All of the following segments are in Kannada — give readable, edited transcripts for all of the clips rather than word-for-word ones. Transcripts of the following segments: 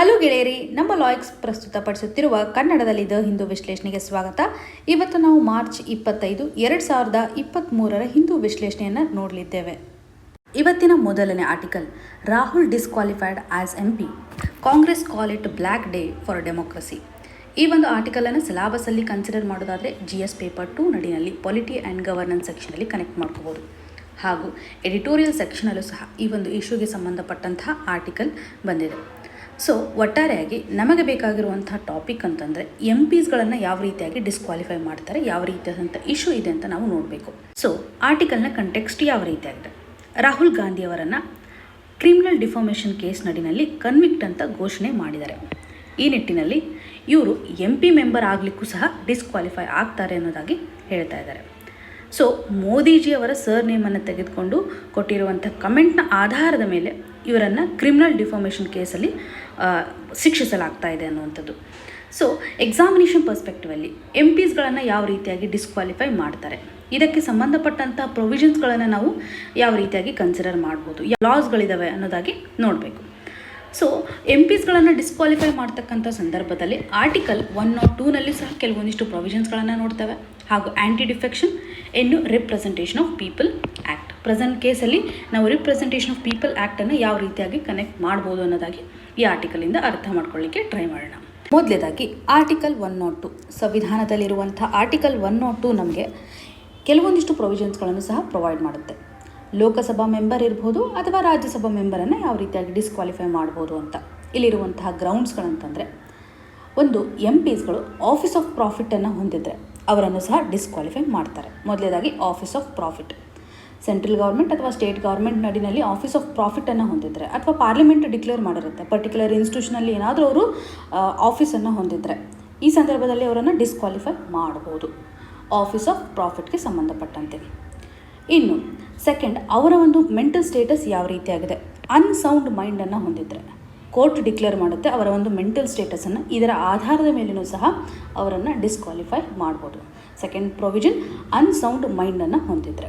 ಹಲೋ ಗೆಳೆಯರಿ, ನಮ್ಮ ಲಾಯಕ್ಸ್ ಪ್ರಸ್ತುತಪಡಿಸುತ್ತಿರುವ ಕನ್ನಡದಲ್ಲಿ ದ ಹಿಂದೂ ವಿಶ್ಲೇಷಣೆಗೆ ಸ್ವಾಗತ. ಇವತ್ತು ನಾವು ಮಾರ್ಚ್ 25, 2023 ಹಿಂದೂ ವಿಶ್ಲೇಷಣೆಯನ್ನು ನೋಡಲಿದ್ದೇವೆ. ಇವತ್ತಿನ ಮೊದಲನೇ article, Rahul disqualified as MP, Congress call it black day for democracy. ಈ ಒಂದು ಆರ್ಟಿಕಲನ್ನು ಸಿಲಾಬಸಲ್ಲಿ ಕನ್ಸಿಡರ್ ಮಾಡೋದಾದರೆ GS ಪೇಪರ್ 2 ನಡಿನಲ್ಲಿ ಪಾಲಿಟಿ ಆ್ಯಂಡ್ ಗವರ್ನೆನ್ಸ್ ಸೆಕ್ಷನಲ್ಲಿ ಕನೆಕ್ಟ್ ಮಾಡ್ಕೋಬೋದು. ಹಾಗೂ ಎಡಿಟೋರಿಯಲ್ ಸೆಕ್ಷನಲ್ಲೂ ಸಹ ಈ ಒಂದು ಇಶ್ಯೂಗೆ ಸಂಬಂಧಪಟ್ಟಂತಹ ಆರ್ಟಿಕಲ್ ಬಂದಿದೆ. ಸೊ ಒಟ್ಟಾರೆಯಾಗಿ ನಮಗೆ ಬೇಕಾಗಿರುವಂಥ ಟಾಪಿಕ್ ಅಂತಂದರೆ MPಸ್ಗಳನ್ನು ಯಾವ ರೀತಿಯಾಗಿ ಡಿಸ್ಕ್ವಾಲಿಫೈ ಮಾಡ್ತಾರೆ, ಯಾವ ರೀತಿಯಾದಂಥ ಇಶ್ಯೂ ಇದೆ ಅಂತ ನಾವು ನೋಡಬೇಕು. ಸೊ ಆರ್ಟಿಕಲ್ನ ಕಂಟೆಕ್ಸ್ಟ್ ಯಾವ ರೀತಿಯಾಗಿದೆ? ರಾಹುಲ್ ಗಾಂಧಿಯವರನ್ನು ಕ್ರಿಮಿನಲ್ ಡಿಫಾಮೇಷನ್ ಕೇಸ್ ನಡಿನಲ್ಲಿ ಕನ್ವಿಕ್ಟ್ ಅಂತ ಘೋಷಣೆ ಮಾಡಿದ್ದಾರೆ. ಈ ನಿಟ್ಟಿನಲ್ಲಿ ಇವರು MP ಮೆಂಬರ್ ಆಗಲಿಕ್ಕೂ ಸಹ ಡಿಸ್ಕ್ವಾಲಿಫೈ ಆಗ್ತಾರೆ ಅನ್ನೋದಾಗಿ ಹೇಳ್ತಾ ಇದ್ದಾರೆ. ಸೊ ಮೋದಿಜಿಯವರ ಸರ್ ನೇಮನ್ನು ತೆಗೆದುಕೊಂಡು ಕೊಟ್ಟಿರುವಂಥ ಕಮೆಂಟ್ನ ಆಧಾರದ ಮೇಲೆ ಇವರನ್ನು ಕ್ರಿಮಿನಲ್ ಡಿಫಾಮೇಷನ್ ಕೇಸಲ್ಲಿ ಶಿಕ್ಷಿಸಲಾಗ್ತಾ ಇದೆ ಅನ್ನುವಂಥದ್ದು. ಸೊ ಎಕ್ಸಾಮಿನೇಷನ್ ಪರ್ಸ್ಪೆಕ್ಟಿವಲ್ಲಿ MPಸ್ಗಳನ್ನು ಯಾವ ರೀತಿಯಾಗಿ ಡಿಸ್ಕ್ವಾಲಿಫೈ ಮಾಡ್ತಾರೆ, ಇದಕ್ಕೆ ಸಂಬಂಧಪಟ್ಟಂಥ ಪ್ರೊವಿಷನ್ಸ್ಗಳನ್ನು ನಾವು ಯಾವ ರೀತಿಯಾಗಿ ಕನ್ಸಿಡರ್ ಮಾಡ್ಬೋದು, ಲಾಸ್ಗಳಿದ್ದಾವೆ ಅನ್ನೋದಾಗಿ ನೋಡಬೇಕು. ಸೊ MPಸ್ಗಳನ್ನು ಡಿಸ್ಕ್ವಾಲಿಫೈ ಮಾಡ್ತಕ್ಕಂಥ ಸಂದರ್ಭದಲ್ಲಿ ಆರ್ಟಿಕಲ್ 102ನಲ್ಲಿ ಸಹ ಕೆಲವೊಂದಿಷ್ಟು ಪ್ರೊವಿಷನ್ಸ್ಗಳನ್ನು ನೋಡ್ತೇವೆ. ಹಾಗೂ ಆ್ಯಂಟಿ ಡಿಫೆಕ್ಷನ್, ಇನ್ನು representation of people act. Present ಕೇಸಲ್ಲಿ ನಾವು ರಿಪ್ರೆಸೆಂಟೇಷನ್ ಆಫ್ ಪೀಪಲ್ ಆ್ಯಕ್ಟನ್ನು ಯಾವ ರೀತಿಯಾಗಿ ಕನೆಕ್ಟ್ ಮಾಡ್ಬೋದು ಅನ್ನೋದಾಗಿ ಈ ಆರ್ಟಿಕಲಿಂದ ಅರ್ಥ ಮಾಡ್ಕೊಳ್ಳಿಕ್ಕೆ ಟ್ರೈ ಮಾಡೋಣ. ಮೊದಲೇದಾಗಿ ಆರ್ಟಿಕಲ್ 102, ಸಂವಿಧಾನದಲ್ಲಿರುವಂಥ ಆರ್ಟಿಕಲ್ 102 ನಮಗೆ ಕೆಲವೊಂದಿಷ್ಟು ಪ್ರೊವಿಷನ್ಸ್ಗಳನ್ನು ಸಹ ಪ್ರೊವೈಡ್ ಮಾಡುತ್ತೆ. ಲೋಕಸಭಾ ಮೆಂಬರ್ ಇರ್ಬೋದು ಅಥವಾ ರಾಜ್ಯಸಭಾ ಮೆಂಬರನ್ನು ಯಾವ ರೀತಿಯಾಗಿ ಡಿಸ್ಕ್ವಾಲಿಫೈ ಮಾಡ್ಬೋದು ಅಂತ. ಇಲ್ಲಿರುವಂತಹ ಗ್ರೌಂಡ್ಸ್ಗಳಂತಂದರೆ, ಒಂದು MPಸ್ಗಳು ಆಫೀಸ್ ಆಫ್ ಪ್ರಾಫಿಟನ್ನು ಹೊಂದಿದ್ರೆ ಅವರನ್ನು ಸಹ ಡಿಸ್ಕ್ವಾಲಿಫೈ ಮಾಡ್ತಾರೆ. ಮೊದಲೇದಾಗಿ office of profit, central government ಅಥವಾ ಸ್ಟೇಟ್ ಗೌರ್ಮೆಂಟ್ ನಡಿನಲ್ಲಿ ಆಫೀಸ್ ಆಫ್ ಪ್ರಾಫಿಟನ್ನು ಹೊಂದಿದ್ರೆ ಅಥವಾ ಪಾರ್ಲಿಮೆಂಟ್ ಡಿಕ್ಲೇರ್ ಮಾಡಿರುತ್ತೆ ಪರ್ಟಿಕ್ಯುಲರ್ ಇನ್ಸ್ಟಿಟ್ಯೂಷನಲ್ಲಿ ಏನಾದರೂ ಅವರು ಆಫೀಸನ್ನು ಹೊಂದಿದ್ರೆ ಈ ಸಂದರ್ಭದಲ್ಲಿ ಅವರನ್ನು ಡಿಸ್ಕ್ವಾಲಿಫೈ ಮಾಡ್ಬೋದು ಆಫೀಸ್ ಆಫ್ ಪ್ರಾಫಿಟ್ಗೆ ಸಂಬಂಧಪಟ್ಟಂತೆ. ಇನ್ನು ಸೆಕೆಂಡ್, ಅವರ ಒಂದು ಮೆಂಟಲ್ ಸ್ಟೇಟಸ್ ಯಾವ ರೀತಿಯಾಗಿದೆ. ಅನ್ಸೌಂಡ್ ಮೈಂಡನ್ನು ಹೊಂದಿದ್ರೆ ಕೋರ್ಟ್ ಡಿಕ್ಲೇರ್ ಮಾಡುತ್ತೆ ಅವರ ಒಂದು ಮೆಂಟಲ್ ಸ್ಟೇಟಸನ್ನು. ಇದರ ಆಧಾರದ ಮೇಲೆಯೂ ಸಹ ಅವರನ್ನು ಡಿಸ್ಕ್ವಾಲಿಫೈ ಮಾಡ್ಬೋದು. ಸೆಕೆಂಡ್ ಪ್ರೊವಿಷನ್, ಅನ್ಸೌಂಡ್ ಮೈಂಡನ್ನು ಹೊಂದಿದ್ರೆ.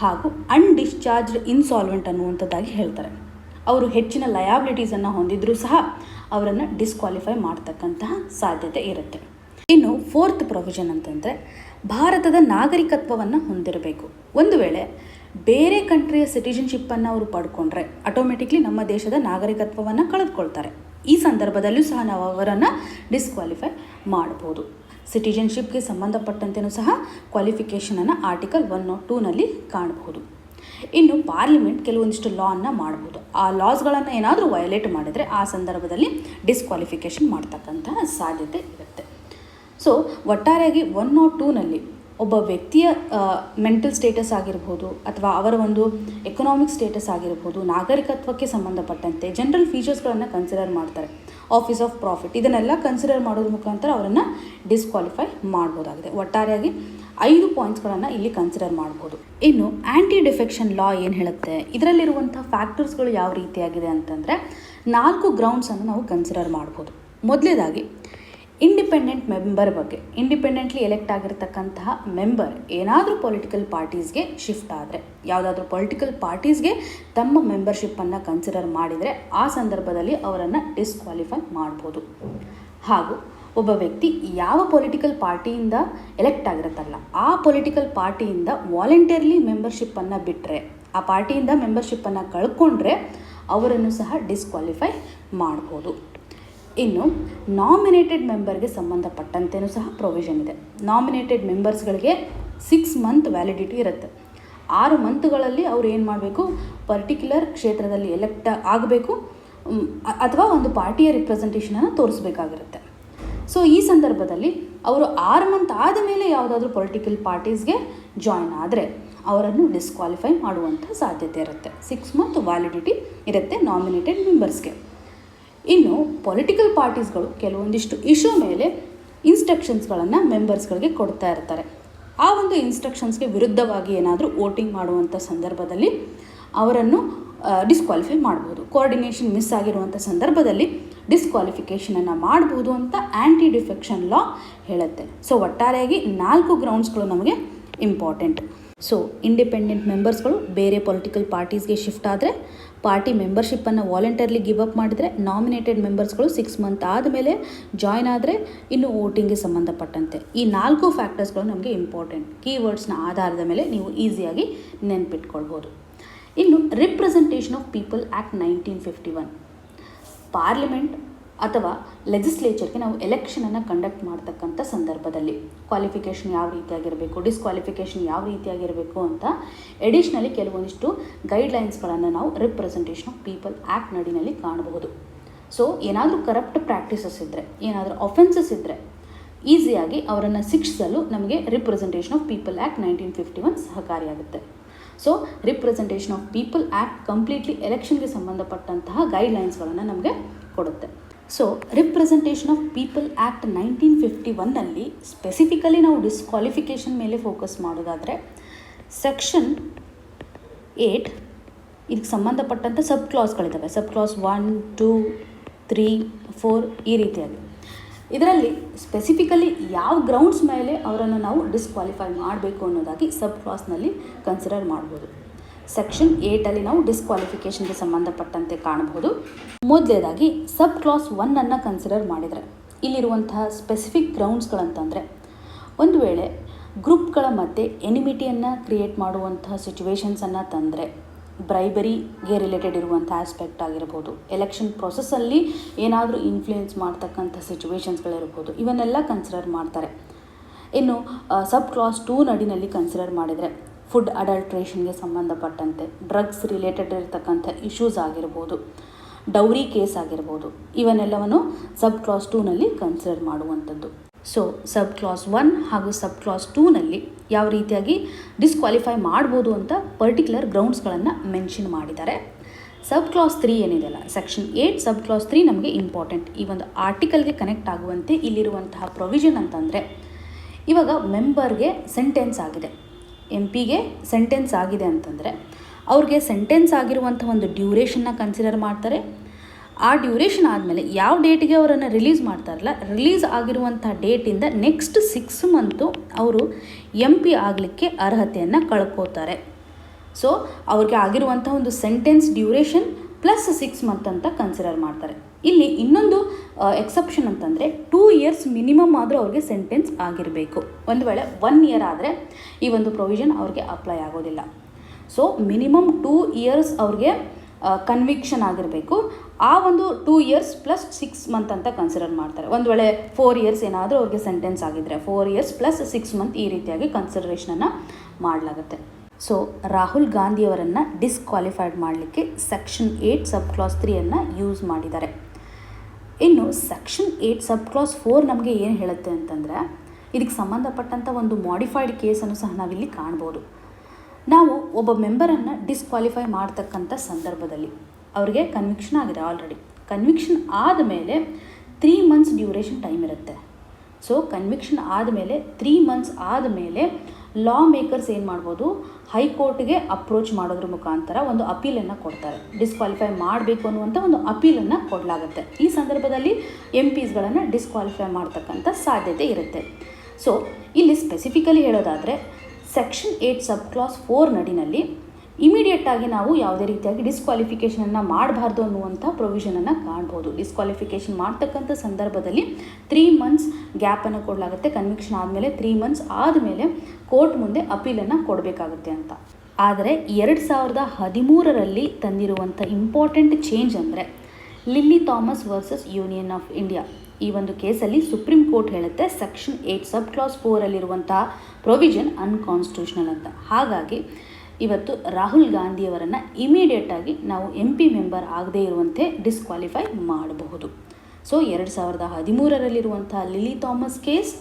ಹಾಗೂ ಅನ್ಡಿಸ್ಚಾರ್ಜ್ಡ್ ಇನ್ಸಾಲ್ವೆಂಟ್ ಅನ್ನುವಂಥದ್ದಾಗಿ ಹೇಳ್ತಾರೆ. ಅವರು ಹೆಚ್ಚಿನ ಲಯಾಬಿಲಿಟೀಸನ್ನು ಹೊಂದಿದ್ರೂ ಸಹ ಅವರನ್ನು ಡಿಸ್ಕ್ವಾಲಿಫೈ ಮಾಡ್ತಕ್ಕಂತಹ ಸಾಧ್ಯತೆ ಇರುತ್ತೆ. ಇನ್ನು ಫೋರ್ತ್ ಪ್ರೊವಿಷನ್ ಅಂತಂದರೆ, ಭಾರತದ ನಾಗರಿಕತ್ವವನ್ನು ಹೊಂದಿರಬೇಕು. ಒಂದು ವೇಳೆ ಬೇರೆ ಕಂಟ್ರಿಯ ಸಿಟಿಜನ್ಶಿಪ್ಪನ್ನು ಅವರು ಪಡ್ಕೊಂಡ್ರೆ ಆಟೋಮೆಟಿಕ್ಲಿ ನಮ್ಮ ದೇಶದ ನಾಗರಿಕತ್ವವನ್ನು ಕಳೆದುಕೊಳ್ತಾರೆ. ಈ ಸಂದರ್ಭದಲ್ಲೂ ಸಹ ನಾವು ಅವರನ್ನು ಡಿಸ್ಕ್ವಾಲಿಫೈ ಮಾಡ್ಬೋದು. ಸಿಟಿಜನ್ಶಿಪ್ಗೆ ಸಂಬಂಧಪಟ್ಟಂತೆಯೂ ಸಹ ಕ್ವಾಲಿಫಿಕೇಷನನ್ನು ಆರ್ಟಿಕಲ್ 102ನಲ್ಲಿ ಕಾಣಬಹುದು. ಇನ್ನು ಪಾರ್ಲಿಮೆಂಟ್ ಕೆಲವೊಂದಿಷ್ಟು ಲಾವನ್ನು ಮಾಡ್ಬೋದು. ಆ ಲಾಸ್ಗಳನ್ನು ಏನಾದರೂ ವಯೋಲೇಟ್ ಮಾಡಿದರೆ ಆ ಸಂದರ್ಭದಲ್ಲಿ ಡಿಸ್ಕ್ವಾಲಿಫಿಕೇಷನ್ ಮಾಡ್ತಕ್ಕಂತಹ ಸಾಧ್ಯತೆ ಇರುತ್ತೆ. ಸೊ ಒಟ್ಟಾರೆಯಾಗಿ 102ನಲ್ಲಿ ಒಬ್ಬ ವ್ಯಕ್ತಿಯ ಮೆಂಟಲ್ ಸ್ಟೇಟಸ್ ಆಗಿರ್ಬೋದು ಅಥವಾ ಅವರ ಒಂದು ಎಕನಾಮಿಕ್ ಸ್ಟೇಟಸ್ ಆಗಿರ್ಬೋದು, ನಾಗರಿಕತ್ವಕ್ಕೆ ಸಂಬಂಧಪಟ್ಟಂತೆ ಜನರಲ್ ಫೀಚರ್ಸ್ಗಳನ್ನು ಕನ್ಸಿಡರ್ ಮಾಡ್ತಾರೆ. ಆಫೀಸ್ ಆಫ್ ಪ್ರಾಫಿಟ್ ಇದನ್ನೆಲ್ಲ ಕನ್ಸಿಡರ್ ಮಾಡೋದ್ರ ಮುಖಾಂತರ ಅವರನ್ನು ಡಿಸ್ಕ್ವಾಲಿಫೈ ಮಾಡ್ಬೋದಾಗಿದೆ. ಒಟ್ಟಾರೆಯಾಗಿ 5 ಪಾಯಿಂಟ್ಸ್ಗಳನ್ನು ಇಲ್ಲಿ ಕನ್ಸಿಡರ್ ಮಾಡ್ಬೋದು. ಇನ್ನು ಆ್ಯಂಟಿ ಡಿಫೆಕ್ಷನ್ ಲಾ ಏನು ಹೇಳುತ್ತೆ, ಇದರಲ್ಲಿರುವಂಥ ಫ್ಯಾಕ್ಟರ್ಸ್ಗಳು ಯಾವ ರೀತಿಯಾಗಿದೆ ಅಂತಂದರೆ 4 ಗ್ರೌಂಡ್ಸನ್ನು ನಾವು ಕನ್ಸಿಡರ್ ಮಾಡ್ಬೋದು. ಮೊದಲೇದಾಗಿ ಇಂಡಿಪೆಂಡೆಂಟ್ ಮೆಂಬರ್ ಬಗ್ಗೆ. ಇಂಡಿಪೆಂಡೆಂಟ್ಲಿ ಎಲೆಕ್ಟ್ ಆಗಿರ್ತಕ್ಕಂತಹ ಮೆಂಬರ್ ಏನಾದರೂ ಪೊಲಿಟಿಕಲ್ ಪಾರ್ಟೀಸ್ಗೆ ಶಿಫ್ಟ್ ಆದರೆ, ಯಾವುದಾದ್ರೂ ಪೊಲಿಟಿಕಲ್ ಪಾರ್ಟೀಸ್ಗೆ ತಮ್ಮ ಮೆಂಬರ್ಶಿಪ್ಪನ್ನು ಕನ್ಸಿಡರ್ ಮಾಡಿದರೆ ಆ ಸಂದರ್ಭದಲ್ಲಿ ಅವರನ್ನು ಡಿಸ್ಕ್ವಾಲಿಫೈ ಮಾಡ್ಬೋದು. ಹಾಗೂ ಒಬ್ಬ ವ್ಯಕ್ತಿ ಯಾವ ಪೊಲಿಟಿಕಲ್ ಪಾರ್ಟಿಯಿಂದ ಎಲೆಕ್ಟ್ ಆಗಿರುತ್ತಲ್ಲ ಆ ಪೊಲಿಟಿಕಲ್ ಪಾರ್ಟಿಯಿಂದ ವಾಲಂಟಿಯರ್ಲಿ ಮೆಂಬರ್ಶಿಪ್ಪನ್ನು ಬಿಟ್ಟರೆ, ಆ ಪಾರ್ಟಿಯಿಂದ ಮೆಂಬರ್ಶಿಪ್ಪನ್ನು ಕಳ್ಕೊಂಡ್ರೆ ಅವರನ್ನು ಸಹ ಡಿಸ್ಕ್ವಾಲಿಫೈ ಮಾಡ್ಬೋದು. ಇನ್ನು ನಾಮಿನೇಟೆಡ್ ಮೆಂಬರ್ಗೆ ಸಂಬಂಧಪಟ್ಟಂತೆಯೂ ಸಹ ಪ್ರೊವಿಷನ್ ಇದೆ. ನಾಮಿನೇಟೆಡ್ ಮೆಂಬರ್ಸ್ಗಳಿಗೆ 6 ಮಂತ್ ವ್ಯಾಲಿಡಿಟಿ ಇರುತ್ತೆ. 6 ಮಂತ್ಗಳಲ್ಲಿ ಅವ್ರು ಏನು ಮಾಡಬೇಕು, ಪರ್ಟಿಕ್ಯುಲರ್ ಕ್ಷೇತ್ರದಲ್ಲಿ ಎಲೆಕ್ಟ್ ಆಗಬೇಕು ಅಥವಾ ಒಂದು ಪಾರ್ಟಿಯ ರಿಪ್ರೆಸೆಂಟೇಷನನ್ನು ತೋರಿಸ್ಬೇಕಾಗಿರುತ್ತೆ. ಸೊ ಈ ಸಂದರ್ಭದಲ್ಲಿ ಅವರು 6 ಮಂತ್ ಆದ ಮೇಲೆ ಯಾವುದಾದ್ರೂ ಪೊಲಿಟಿಕಲ್ ಪಾರ್ಟೀಸ್ಗೆ ಜಾಯ್ನ್ ಆದರೆ ಅವರನ್ನು ಡಿಸ್ಕ್ವಾಲಿಫೈ ಮಾಡುವಂಥ ಸಾಧ್ಯತೆ ಇರುತ್ತೆ. 6 ಮಂತ್ ವ್ಯಾಲಿಡಿಟಿ ಇರುತ್ತೆ ನಾಮಿನೇಟೆಡ್ ಮೆಂಬರ್ಸ್ಗೆ. ಇನ್ನು ಪೊಲಿಟಿಕಲ್ ಪಾರ್ಟೀಸ್ಗಳು ಕೆಲವೊಂದಿಷ್ಟು ಇಶ್ಯೂ ಮೇಲೆ ಇನ್ಸ್ಟ್ರಕ್ಷನ್ಸ್ಗಳನ್ನು ಮೆಂಬರ್ಸ್ಗಳಿಗೆ ಕೊಡ್ತಾ ಇರ್ತಾರೆ. ಆ ಒಂದು ಇನ್ಸ್ಟ್ರಕ್ಷನ್ಸ್ಗೆ ವಿರುದ್ಧವಾಗಿ ಏನಾದರೂ ವೋಟಿಂಗ್ ಮಾಡುವಂಥ ಸಂದರ್ಭದಲ್ಲಿ ಅವರನ್ನು ಡಿಸ್ಕ್ವಾಲಿಫೈ ಮಾಡ್ಬೋದು. ಕೋಆರ್ಡಿನೇಷನ್ ಮಿಸ್ ಆಗಿರುವಂಥ ಸಂದರ್ಭದಲ್ಲಿ ಡಿಸ್ಕ್ವಾಲಿಫಿಕೇಷನನ್ನು ಮಾಡ್ಬೋದು ಅಂತ ಆ್ಯಂಟಿ ಡಿಫೆಕ್ಷನ್ ಲಾ ಹೇಳುತ್ತೆ. ಸೊ ಒಟ್ಟಾರೆಯಾಗಿ 4 ಗ್ರೌಂಡ್ಸ್ಗಳು ನಮಗೆ ಇಂಪಾರ್ಟೆಂಟ್. ಸೊ ಇಂಡಿಪೆಂಡೆಂಟ್ ಮೆಂಬರ್ಸ್ಗಳು ಬೇರೆ ಪೊಲಿಟಿಕಲ್ ಪಾರ್ಟೀಸ್ಗೆ ಶಿಫ್ಟ್ ಆದರೆ, ಪಾರ್ಟಿ ಮೆಂಬರ್ಶಿಪ್ಪನ್ನು ವಾಲಂಟರ್ಲಿ ಗಿವ್ ಅಪ್ ಮಾಡಿದರೆ, ನಾಮಿನೇಟೆಡ್ ಮೆಂಬರ್ಸ್ಗಳು 6 ಮಂತ್ ಆದಮೇಲೆ ಜಾಯ್ನ್ ಆದರೆ, ಇನ್ನು ವೋಟಿಂಗ್ಗೆ ಸಂಬಂಧಪಟ್ಟಂತೆ ಈ 4 ಫ್ಯಾಕ್ಟರ್ಸ್ಗಳು ನಮಗೆ ಇಂಪಾರ್ಟೆಂಟ್. ಕೀವರ್ಡ್ಸ್ನ ಆಧಾರದ ಮೇಲೆ ನೀವು ಈಸಿಯಾಗಿ ನೆನ್ಪಿಟ್ಕೊಳ್ಬೋದು. ಇನ್ನು representation of people act 1951. Parliament ಅಥವಾ ಲೆಜಿಸ್ಲೇಚರ್ಗೆ ನಾವು ಎಲೆಕ್ಷನನ್ನು ಕಂಡಕ್ಟ್ ಮಾಡ್ತಕ್ಕಂಥ ಸಂದರ್ಭದಲ್ಲಿ ಕ್ವಾಲಿಫಿಕೇಷನ್ ಯಾವ ರೀತಿಯಾಗಿರಬೇಕು, ಡಿಸ್ಕ್ವಾಲಿಫಿಕೇಷನ್ ಯಾವ ರೀತಿಯಾಗಿರಬೇಕು ಅಂತ ಎಡಿಷ್ನಲಿ ಕೆಲವೊಂದಿಷ್ಟು ಗೈಡ್ಲೈನ್ಸ್ಗಳನ್ನು ನಾವು ರಿಪ್ರೆಸೆಂಟೇಷನ್ ಆಫ್ ಪೀಪಲ್ ಆ್ಯಕ್ಟ್ ನಡಿನಲ್ಲಿ ಕಾಣಬಹುದು. ಸೊ ಏನಾದರೂ ಕರಪ್ಟ್ ಪ್ರಾಕ್ಟೀಸಸ್ ಇದ್ದರೆ, ಏನಾದರೂ ಅಫೆನ್ಸಸ್ ಇದ್ದರೆ ಈಸಿಯಾಗಿ ಅವರನ್ನು ಶಿಕ್ಷಿಸಲು ನಮಗೆ ರಿಪ್ರೆಸೆಂಟೇಷನ್ ಆಫ್ ಪೀಪಲ್ ಆ್ಯಕ್ಟ್ 1951 ಸಹಕಾರಿಯಾಗುತ್ತೆ. So representation of people act completely ಎಲೆಕ್ಷನ್ಗೆ ಸಂಬಂಧಪಟ್ಟಂತಹ ಗೈಡ್ಲೈನ್ಸ್ಗಳನ್ನು ನಮಗೆ ಕೊಡುತ್ತೆ. So representation of people act 1951ನಲ್ಲಿ ಸ್ಪೆಸಿಫಿಕಲಿ ನಾವು ಡಿಸ್ಕ್ವಾಲಿಫಿಕೇಷನ್ ಮೇಲೆ ಫೋಕಸ್ ಮಾಡೋದಾದರೆ ಸೆಕ್ಷನ್ 8 ಇದಕ್ಕೆ ಸಂಬಂಧಪಟ್ಟಂಥ ಸಬ್ ಕ್ಲಾಸ್ಗಳಿದ್ದಾವೆ. ಸಬ್ ಕ್ಲಾಸ್ 1, 2, 3, 4 ಈ ರೀತಿಯಾಗಿ. ಇದರಲ್ಲಿ ಸ್ಪೆಸಿಫಿಕಲಿ ಯಾವ ಗ್ರೌಂಡ್ಸ್ ಮೇಲೆ ಅವರನ್ನು ನಾವು ಡಿಸ್ಕ್ವಾಲಿಫೈ ಮಾಡಬೇಕು ಅನ್ನೋದಾಗಿ ಸಬ್ ಕ್ಲಾಸ್ನಲ್ಲಿ ಕನ್ಸಿಡರ್ ಮಾಡ್ಬೋದು. ಸೆಕ್ಷನ್ 8ಅಲ್ಲಿ ನಾವು ಡಿಸ್ಕ್ವಾಲಿಫಿಕೇಷನ್ಗೆ ಸಂಬಂಧಪಟ್ಟಂತೆ ಕಾಣಬಹುದು. ಮೊದಲೇದಾಗಿ ಸಬ್ ಕ್ಲಾಸ್ 1ಅನ್ನು ಕನ್ಸಿಡರ್ ಮಾಡಿದರೆ ಇಲ್ಲಿರುವಂತಹ ಸ್ಪೆಸಿಫಿಕ್ ಗ್ರೌಂಡ್ಸ್ಗಳಂತಂದರೆ, ಒಂದು ವೇಳೆ ಗ್ರೂಪ್ಗಳ ಮಧ್ಯೆ ಎನಿಮಿಟಿಯನ್ನು ಕ್ರಿಯೇಟ್ ಮಾಡುವಂತಹ ಸಿಚುವೇಶನ್ಸನ್ನು ತಂದರೆ, ಬ್ರೈಬರಿಗೆ ರಿಲೇಟೆಡ್ ಇರುವಂಥ ಆಸ್ಪೆಕ್ಟ್ ಆಗಿರ್ಬೋದು, ಎಲೆಕ್ಷನ್ ಪ್ರೊಸೆಸ್ಸಲ್ಲಿ ಏನಾದರೂ ಇನ್ಫ್ಲೂಯೆನ್ಸ್ ಮಾಡ್ತಕ್ಕಂಥ ಸಿಚುವೇಶನ್ಸ್ಗಳಿರ್ಬೋದು, ಇವನ್ನೆಲ್ಲ ಕನ್ಸಿಡರ್ ಮಾಡ್ತಾರೆ. ಇನ್ನು ಸಬ್ ಕ್ಲಾಸ್ 2 ನಡಿನಲ್ಲಿ ಕನ್ಸಿಡರ್ ಮಾಡಿದರೆ ಫುಡ್ ಅಡಲ್ಟ್ರೇಷನ್ಗೆ ಸಂಬಂಧಪಟ್ಟಂತೆ, ಡ್ರಗ್ಸ್ ರಿಲೇಟೆಡ್ ಇರತಕ್ಕಂಥ ಇಶ್ಯೂಸ್ ಆಗಿರ್ಬೋದು, ಡೌರಿ ಕೇಸ್ ಆಗಿರ್ಬೋದು, ಇವನ್ನೆಲ್ಲವನ್ನು ಸಬ್ ಕ್ಲಾಸ್ 2ನಲ್ಲಿ ಕನ್ಸಿಡರ್ ಮಾಡುವಂಥದ್ದು. ಸೊ ಸಬ್ ಕ್ಲಾಸ್ 1 ಹಾಗೂ ಸಬ್ ಕ್ಲಾಸ್ 2ನಲ್ಲಿ ಯಾವ ರೀತಿಯಾಗಿ ಡಿಸ್ಕ್ವಾಲಿಫೈ ಮಾಡ್ಬೋದು ಅಂತ ಪರ್ಟಿಕ್ಯುಲರ್ ಗ್ರೌಂಡ್ಸ್ಗಳನ್ನು ಮೆನ್ಷನ್ ಮಾಡಿದ್ದಾರೆ. ಸಬ್ ಕ್ಲಾಸ್ 3 ಏನಿದೆಯಲ್ಲ, ಸೆಕ್ಷನ್ 8 ಸಬ್ ಕ್ಲಾಸ್ 3 ನಮಗೆ ಇಂಪಾರ್ಟೆಂಟ್. ಈ ಒಂದು ಆರ್ಟಿಕಲ್ಗೆ ಕನೆಕ್ಟ್ ಆಗುವಂತೆ ಇಲ್ಲಿರುವಂತಹ ಪ್ರೊವಿಷನ್ ಅಂತಂದರೆ, ಇವಾಗ ಮೆಂಬರ್ಗೆ ಸೆಂಟೆನ್ಸ್ ಆಗಿದೆ, MP ಗೆ ಸೆಂಟೆನ್ಸ್ ಆಗಿದೆ ಅಂತಂದರೆ ಅವ್ರಿಗೆ ಸೆಂಟೆನ್ಸ್ ಆಗಿರುವಂಥ ಒಂದು ಡ್ಯೂರೇಷನ್ನ ಕನ್ಸಿಡರ್ ಮಾಡ್ತಾರೆ. ಆ ಡ್ಯೂರೇಷನ್ ಆದಮೇಲೆ ಯಾವ ಡೇಟಿಗೆ ಅವರನ್ನು ರಿಲೀಸ್ ಮಾಡ್ತಾರಲ್ಲ, ರಿಲೀಸ್ ಆಗಿರುವಂಥ ಡೇಟಿಂದ ನೆಕ್ಸ್ಟ್ 6 ಮಂತು ಅವರು MP ಆಗಲಿಕ್ಕೆ ಅರ್ಹತೆಯನ್ನು ಕಳ್ಕೋತಾರೆ. ಸೊ ಅವ್ರಿಗೆ ಆಗಿರುವಂಥ ಒಂದು ಸೆಂಟೆನ್ಸ್ ಡ್ಯೂರೇಷನ್ ಪ್ಲಸ್ 6 ಮಂತ್ ಅಂತ ಕನ್ಸಿಡರ್ ಮಾಡ್ತಾರೆ. ಇಲ್ಲಿ ಇನ್ನೊಂದು ಎಕ್ಸೆಪ್ಷನ್ ಅಂತಂದರೆ 2 ಇಯರ್ಸ್ ಮಿನಿಮಮ್ ಆದರೂ ಅವ್ರಿಗೆ ಸೆಂಟೆನ್ಸ್ ಆಗಿರಬೇಕು. ಒಂದು ವೇಳೆ 1 ಇಯರ್ ಆದರೆ ಈ ಒಂದು ಪ್ರೊವಿಷನ್ ಅವ್ರಿಗೆ ಅಪ್ಲೈ ಆಗೋದಿಲ್ಲ. ಸೊ ಮಿನಿಮಮ್ 2 ಇಯರ್ಸ್ ಅವ್ರಿಗೆ ಕನ್ವಿಕ್ಷನ್ ಆಗಿರಬೇಕು. ಆ ಒಂದು 2 ಇಯರ್ಸ್ ಪ್ಲಸ್ 6 ಮಂತ್ ಅಂತ ಕನ್ಸಿಡರ್ ಮಾಡ್ತಾರೆ. ಒಂದು ವೇಳೆ 4 ಇಯರ್ಸ್ ಏನಾದರೂ ಅವ್ರಿಗೆ ಸೆಂಟೆನ್ಸ್ ಆಗಿದ್ದರೆ 4 ಇಯರ್ಸ್ ಪ್ಲಸ್ 6 ಮಂತ್ ಈ ರೀತಿಯಾಗಿ ಕನ್ಸಿಡರೇಷನನ್ನು ಮಾಡಲಾಗುತ್ತೆ. ಸೊ ರಾಹುಲ್ ಗಾಂಧಿಯವರನ್ನು ಡಿಸ್ಕ್ವಾಲಿಫೈಡ್ ಮಾಡಲಿಕ್ಕೆ ಸೆಕ್ಷನ್ 8 ಸಬ್ ಕ್ಲಾಸ್ 3ಅನ್ನು ಯೂಸ್ ಮಾಡಿದ್ದಾರೆ. ಇನ್ನು ಸೆಕ್ಷನ್ 8 ಸಬ್ ಕ್ಲಾಸ್ 4 ನಮಗೆ ಏನು ಹೇಳುತ್ತೆ ಅಂತಂದರೆ, ಇದಕ್ಕೆ ಸಂಬಂಧಪಟ್ಟಂಥ ಒಂದು ಮಾಡಿಫೈಡ್ ಕೇಸನ್ನು ಸಹ ನಾವಿಲ್ಲಿ ಕಾಣ್ಬೋದು. ನಾವು ಒಬ್ಬ ಮೆಂಬರನ್ನು ಡಿಸ್ಕ್ವಾಲಿಫೈ ಮಾಡ್ತಕ್ಕಂಥ ಸಂದರ್ಭದಲ್ಲಿ ಅವ್ರಿಗೆ ಕನ್ವಿಕ್ಷನ್ ಆಗಿದೆ, ಆಲ್ರೆಡಿ ಕನ್ವಿಕ್ಷನ್ ಆದಮೇಲೆ 3 ಮಂತ್ಸ್ ಡ್ಯೂರೇಷನ್ ಟೈಮ್ ಇರುತ್ತೆ. ಸೊ ಕನ್ವಿಕ್ಷನ್ ಆದಮೇಲೆ 3 ಮಂತ್ಸ್ ಆದಮೇಲೆ ಲಾ ಮೇಕರ್ಸ್ ಏನು ಮಾಡ್ಬೋದು, ಹೈಕೋರ್ಟ್ಗೆ ಅಪ್ರೋಚ್ ಮಾಡೋದ್ರ ಮುಖಾಂತರ ಒಂದು ಅಪೀಲನ್ನು ಕೊಡ್ತಾರೆ. ಡಿಸ್ಕ್ವಾಲಿಫೈ ಮಾಡಬೇಕು ಅನ್ನುವಂಥ ಒಂದು ಅಪೀಲನ್ನು ಕೊಡಲಾಗುತ್ತೆ. ಈ ಸಂದರ್ಭದಲ್ಲಿ MPಸ್ಗಳನ್ನು ಡಿಸ್ಕ್ವಾಲಿಫೈ ಮಾಡ್ತಕ್ಕಂಥ ಸಾಧ್ಯತೆ ಇರುತ್ತೆ. ಸೊ ಇಲ್ಲಿ ಸ್ಪೆಸಿಫಿಕಲಿ ಹೇಳೋದಾದರೆ ಸೆಕ್ಷನ್ 8 ಸಬ್ ಕ್ಲಾಸ್ 4 ನಡಿನಲ್ಲಿ ಇಮಿಡಿಯೇಟಾಗಿ ನಾವು ಯಾವುದೇ ರೀತಿಯಾಗಿ ಡಿಸ್ಕ್ವಾಲಿಫಿಕೇಷನನ್ನು ಮಾಡಬಾರ್ದು ಅನ್ನುವಂಥ ಪ್ರೊವಿಷನನ್ನು ಕಾಣ್ಬೋದು. ಡಿಸ್ಕ್ವಾಲಿಫಿಕೇಷನ್ ಮಾಡ್ತಕ್ಕಂಥ ಸಂದರ್ಭದಲ್ಲಿ 3 ಮಂತ್ಸ್ ಗ್ಯಾಪನ್ನು ಕೊಡಲಾಗುತ್ತೆ. ಕನ್ವಿಕ್ಷನ್ ಆದಮೇಲೆ 3 ಮಂತ್ಸ್ ಆದಮೇಲೆ ಕೋರ್ಟ್ ಮುಂದೆ ಅಪೀಲನ್ನು ಕೊಡಬೇಕಾಗುತ್ತೆ ಅಂತ. ಆದರೆ 2013ರಲ್ಲಿ ತಂದಿರುವಂಥ ಇಂಪಾರ್ಟೆಂಟ್ ಚೇಂಜ್ ಅಂದರೆ lily Thomas versus union of India. ಈ ಒಂದು ಕೇಸಲ್ಲಿ ಸುಪ್ರೀಂ ಕೋರ್ಟ್ ಹೇಳುತ್ತೆ ಸೆಕ್ಷನ್ 8 ಸಬ್ ಕ್ಲಾಸ್ 4ಅಲ್ಲಿರುವಂಥ ಪ್ರೊವಿಷನ್ ಅನ್ಕಾನ್ಸ್ಟಿಟ್ಯೂಷನಲ್ ಅಂತ. ಹಾಗಾಗಿ ಇವತ್ತು ರಾಹುಲ್ ಗಾಂಧಿಯವರನ್ನು ಇಮಿಡಿಯೇಟಾಗಿ ನಾವು MP ಮೆಂಬರ್ ಆಗದೇ ಇರುವಂತೆ ಡಿಸ್ಕ್ವಾಲಿಫೈ ಮಾಡಬಹುದು. ಸೊ 2013ರಲ್ಲಿರುವಂಥ ಲಿಲ್ಲಿ ಥಾಮಸ್ ಕೇಸ್